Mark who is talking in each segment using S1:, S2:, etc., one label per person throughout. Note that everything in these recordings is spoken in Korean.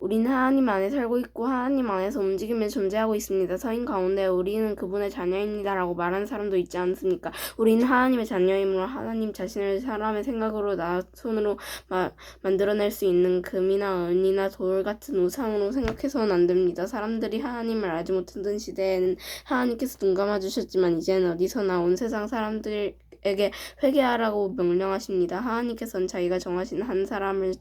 S1: 우리는 하나님 안에 살고 있고 하나님 안에서 움직이며 존재하고 있습니다. 서인 가운데 우리는 그분의 자녀입니다라고 말하는 사람도 있지 않습니까? 우리는 하나님의 자녀이므로 하나님 자신을 사람의 생각으로 나 손으로 만들어낼 수 있는 금이나 은이나 돌 같은 우상으로 생각해서는 안 됩니다. 사람들이 하나님을 알지 못하던 시대에는 하나님께서 눈 감아주셨지만 이제는 어디서나 온 세상 사람들에게 회개하라고 명령하십니다. 하나님께서는 자기가 정하신 한 사람을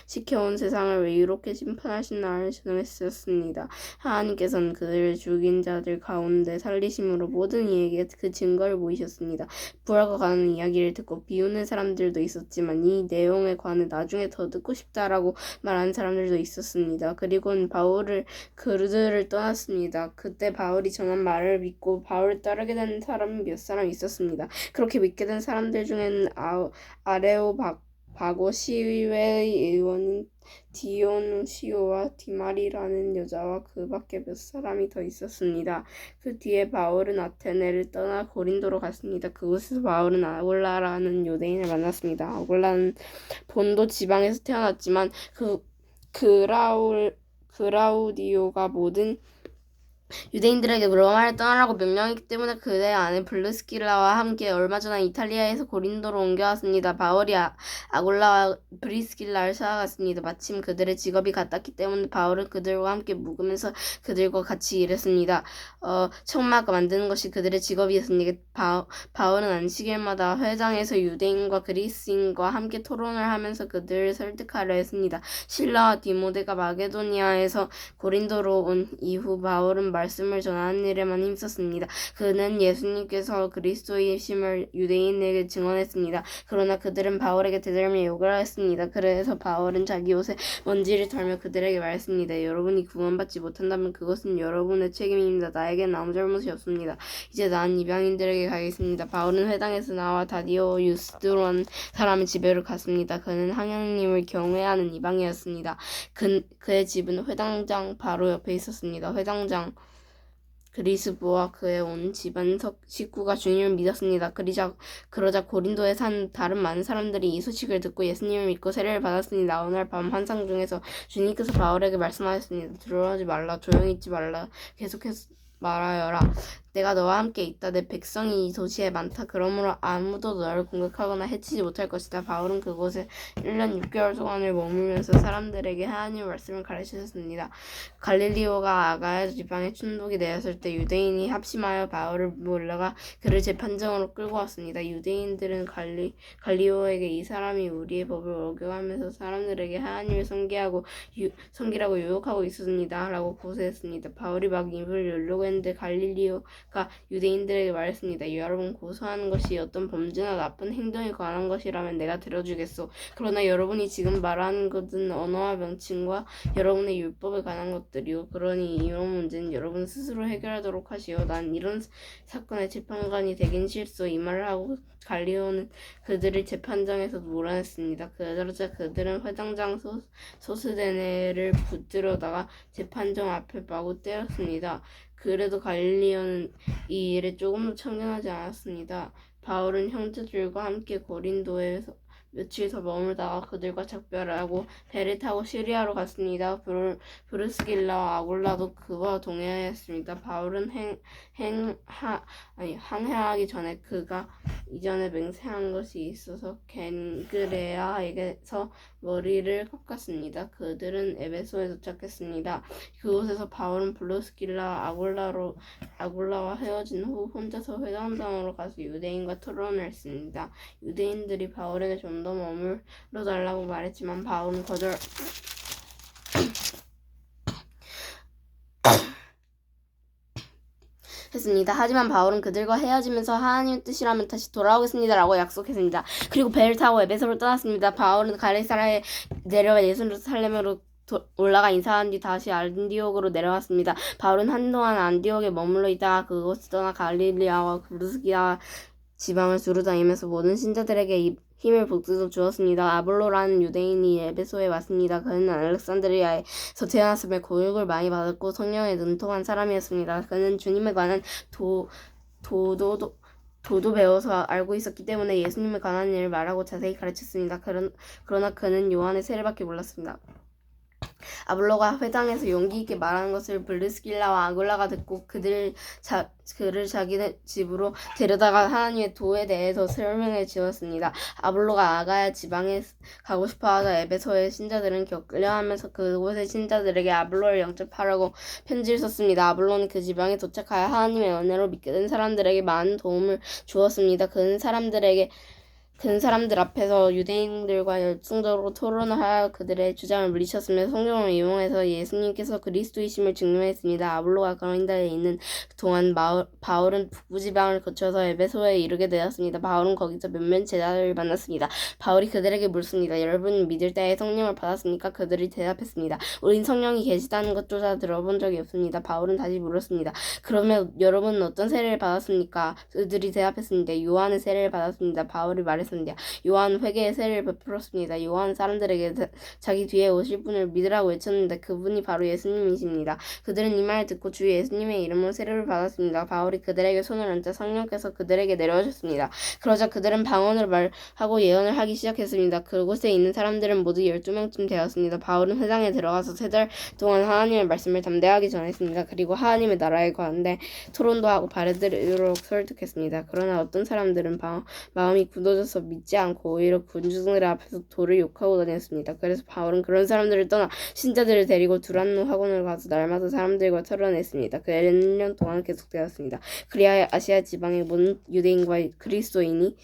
S1: 지켜온 세상을 왜 이렇게 심판하신 날을 정했었습니다. 하나님께서는 그를 죽인 자들 가운데 살리심으로 모든 이에게 그 증거를 보이셨습니다. 부활과 관한 이야기를 듣고 비웃는 사람들도 있었지만 이 내용에 관해 나중에 더 듣고 싶다라고 말하는 사람들도 있었습니다. 그리고는 바울을 그들을 떠났습니다. 그때 바울이 전한 말을 믿고 바울을 따르게 된 사람이 몇 사람 있었습니다. 그렇게 믿게 된 사람들 중에는 아레오바고 시외의 의원인 디오누시오와 디마리라는 여자와 그 밖에 몇 사람이 더 있었습니다. 그 뒤에 바울은 아테네를 떠나 고린도로 갔습니다. 그곳에서 바울은 아굴라라는 유대인을 만났습니다. 아굴라는 본도 지방에서 태어났지만 그라우디오가 모든 유대인들에게 로마를 떠나라고 명령했기 때문에 그의 아내 블루스킬라와 함께 얼마 전 이탈리아에서 고린도로 옮겨왔습니다. 바울이 아굴라와 브리스킬라를 찾아갔습니다. 마침 그들의 직업이 같았기 때문에 바울은 그들과 함께 묵으면서 그들과 같이 일했습니다. 천막 만드는 것이 그들의 직업이었습니다. 바울은 안식일마다 회당에서 유대인과 그리스인과 함께 토론을 하면서 그들을 설득하려 했습니다. 실라와 디모데가 마게도니아에서 고린도로 온 이후 바울은 말씀을 전하는 일에만 힘썼습니다. 그는 예수님께서 그리스도이심을 유대인에게 증언했습니다. 그러나 그들은 바울에게 대들며 욕을 했습니다. 그래서 바울은 자기 옷에 먼지를 털며 그들에게 말했습니다. 여러분이 구원받지 못한다면 그것은 여러분의 책임입니다. 나에겐 아무 잘못이 없습니다. 이제 난 이방인들에게 가겠습니다. 바울은 회당에서 나와 다디오 유스드라는 사람의 집으로 갔습니다. 그는 하나님을 경외하는 이방이었습니다. 그의 집은 회당장 바로 옆에 있었습니다. 회당장 그리스부와 그의 온 집안 식구가 주님을 믿었습니다. 그러자 고린도에 산 다른 많은 사람들이 이 소식을 듣고 예수님을 믿고 세례를 받았습니다. 어느 날 밤 환상 중에서 주님께서 바울에게 말씀하셨습니다. 두려워하지 말라, 조용히 있지 말라, 계속해서 말하여라. 내가 너와 함께 있다. 내 백성이 이 도시에 많다. 그러므로 아무도 너를 공격하거나 해치지 못할 것이다. 바울은 그곳에 1년 6개월 동안을 머물면서 사람들에게 하나님의 말씀을 가르치셨습니다. 갈릴리오가 아가야 지방에 충독이 되었을 때 유대인이 합심하여 바울을 몰려가 그를 재판정으로 끌고 왔습니다. 유대인들은 갈리오에게 이 사람이 우리의 법을 어겨가면서 사람들에게 하나님을 섬기라고 유혹하고 있었습니다. 라고 고소했습니다. 바울이 막 입을 열려고 했는데 갈릴리오가 유대인들에게 말했습니다. 여러분 고소하는 것이 어떤 범죄나 나쁜 행동에 관한 것이라면 내가 들어주겠소. 그러나 여러분이 지금 말하는 것은 언어와 명칭과 여러분의 율법에 관한 것들이요. 그러니 이런 문제는 여러분 스스로 해결하도록 하시오. 난 이런 사건의 재판관이 되긴 싫소. 이 말을 하고 갈리오는 그들을 재판장에서 몰아냈습니다. 그러자 그들은 회당장 소스데네를 붙들어다가 재판정 앞에 마구 때렸습니다. 그래도 갈리오는 이 일에 조금도 참견하지 않았습니다. 바울은 형제들과 함께 고린도에서 며칠 더 머물다가 그들과 작별하고 배를 타고 시리아로 갔습니다. 브루스길라와 아굴라도 그와 동행하였습니다. 바울은 항해하기 전에 그가 이전에 맹세한 것이 있어서 겐그레아에게서 머리를 깎았습니다. 그들은 에베소에 도착했습니다. 그곳에서 바울은 블루스길라 아굴라와 헤어진 후 혼자서 회당장으로 가서 유대인과 토론을 했습니다. 유대인들이 바울에게 좀 더 머물러 달라고 말했지만 바울은 했습니다. 하지만 바울은 그들과 헤어지면서 하나님의 뜻이라면 다시 돌아오겠습니다. 라고 약속했습니다. 그리고 배를 타고 에베소를 떠났습니다. 바울은 갈레사라에 내려와 예루살렘으로 올라가 인사한 뒤 다시 안디옥으로 내려왔습니다. 바울은 한동안 안디옥에 머물러 있다가 그곳을 떠나 갈릴리아와 브루스기아 지방을 두루 다니면서 모든 신자들에게 힘을 북돋워 주었습니다. 아볼로라는 유대인이 에베소에 왔습니다. 그는 알렉산드리아에서 태어났으며 교육을 많이 받았고 성령에 능통한 사람이었습니다. 그는 주님에 관한 도도 배워서 알고 있었기 때문에 예수님에 관한 일을 말하고 자세히 가르쳤습니다. 그러나 그는 요한의 세례밖에 몰랐습니다. 아볼로가 회당에서 용기 있게 말하는 것을 브리스길라와 아굴라가 듣고 그를 자기네 집으로 데려다가 하나님의 도에 대해서 설명해 주었습니다. 아볼로가 아가야 지방에 가고 싶어하자 에베소의 신자들은 격려하면서 그곳의 신자들에게 아볼로를 영접하라고 편지를 썼습니다. 아볼로는 그 지방에 도착하여 하나님의 은혜로 믿게 된 사람들에게 많은 도움을 주었습니다. 그는 사람들 앞에서 유대인들과 열성적으로 토론을 하여 그들의 주장을 물리쳤으며 성경을 이용해서 예수님께서 그리스도이심을 증명했습니다. 아볼로가 그린다에 있는 동안 바울은 북부지방을 거쳐서 에베소에 이르게 되었습니다. 바울은 거기서 몇몇 제자들을 만났습니다. 바울이 그들에게 묻습니다. 여러분은 믿을 때에 성령을 받았습니까? 그들이 대답했습니다. 우린 성령이 계시다는 것조차 들어본 적이 없습니다. 바울은 다시 물었습니다. 그러면 여러분은 어떤 세례를 받았습니까? 그들이 대답했습니다. 요한의 세례를 받았습니다. 바울이 말했습니다. 요한은 회개의 세례를 베풀었습니다. 요한은 사람들에게 자기 뒤에 오실 분을 믿으라고 외쳤는데 그분이 바로 예수님이십니다. 그들은 이 말을 듣고 주 예수님의 이름으로 세례를 받았습니다. 바울이 그들에게 손을 얹자 성령께서 그들에게 내려오셨습니다. 그러자 그들은 방언으로 말하고 예언을 하기 시작했습니다. 그곳에 있는 사람들은 모두 12명쯤 되었습니다. 바울은 회당에 들어가서 3달 동안 하나님의 말씀을 담대하게 전했습니다. 그리고 하나님의 나라에 관한데 토론도 하고 바르도록 설득했습니다. 그러나 어떤 사람들은 마음이 굳어져서 믿지 않고 오히려 군중들 앞에서 돌을 욕하고 다녔습니다. 그래서 바울은 그런 사람들을 떠나 신자들을 데리고 두란노 학원을 가서 날마다 사람들과 토론했습니다. 그 1년 동안 계속되었습니다. 그리하여 아시아 지방의 모든 유대인과 그리스도인이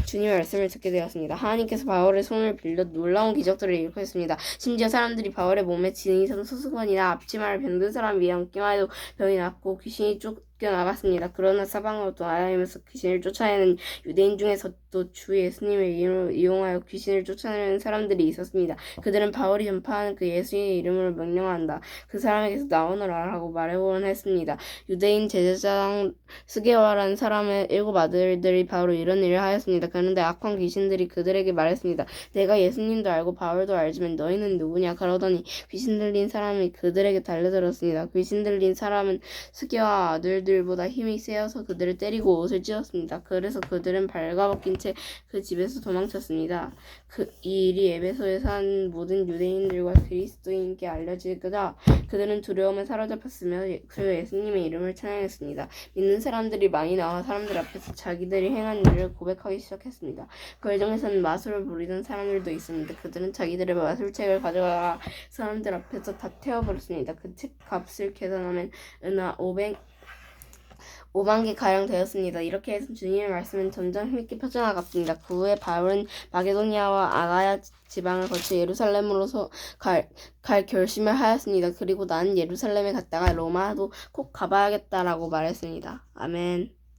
S1: 주님의 말씀을 듣게 되었습니다. 하나님께서 바울의 손을 빌려 놀라운 기적들을 일으켰습니다. 심지어 사람들이 바울의 몸에 진이 선 수수건이나 앞치마를 병든 사람 위에 얹기만 해도 병이 낫고 귀신이 쫓겨나갔습니다. 그러나 사방으로 돌아다니면서 귀신을 쫓아내는 유대인 중에서도 주 예수님의 이름을 이용하여 귀신을 쫓아내는 사람들이 있었습니다. 그들은 바울이 전파하는 그 예수의 이름을 명령한다. 그 사람에게서 나오너라 하고 말해보곤 했습니다. 유대인 제사장 스게와라는 사람의 7 아들들이 바로 이런 일을 하였습니다. 그런데 악한 귀신들이 그들에게 말했습니다. 내가 예수님도 알고 바울도 알지만 너희는 누구냐? 그러더니 귀신 들린 사람이 그들에게 달려들었습니다. 귀신 들린 사람은 스게와 아들들보다 힘이 세어서 그들을 때리고 옷을 찢었습니다. 그래서 그들은 발가벗긴 채 그 집에서 도망쳤습니다. 이 일이 에베소에 사는 모든 유대인들과 그리스도인께 알려지자 그들은 두려움에 사로잡혔으며 그 예수님의 이름을 찬양했습니다. 믿는 사람들이 많이 나와 사람들 앞에서 자기들이 행한 일을 고백하기 시작했습니다. 그 중에서는 마술을 부리던 사람들도 있었는데 그들은 자기들의 마술책을 가져가 사람들 앞에서 다 태워버렸습니다. 그 책 값을 계산하면 은하 5만 개 가량 되었습니다. 이렇게 해서 주님의 말씀은 점점 힘있게 퍼져나갔습니다. 그 후에 바울은 마게도니아와 아가야 지방을 거쳐 예루살렘으로서 갈 결심을 하였습니다. 그리고 나는 예루살렘에 갔다가 로마도 꼭 가봐야겠다라고 말했습니다. 아멘.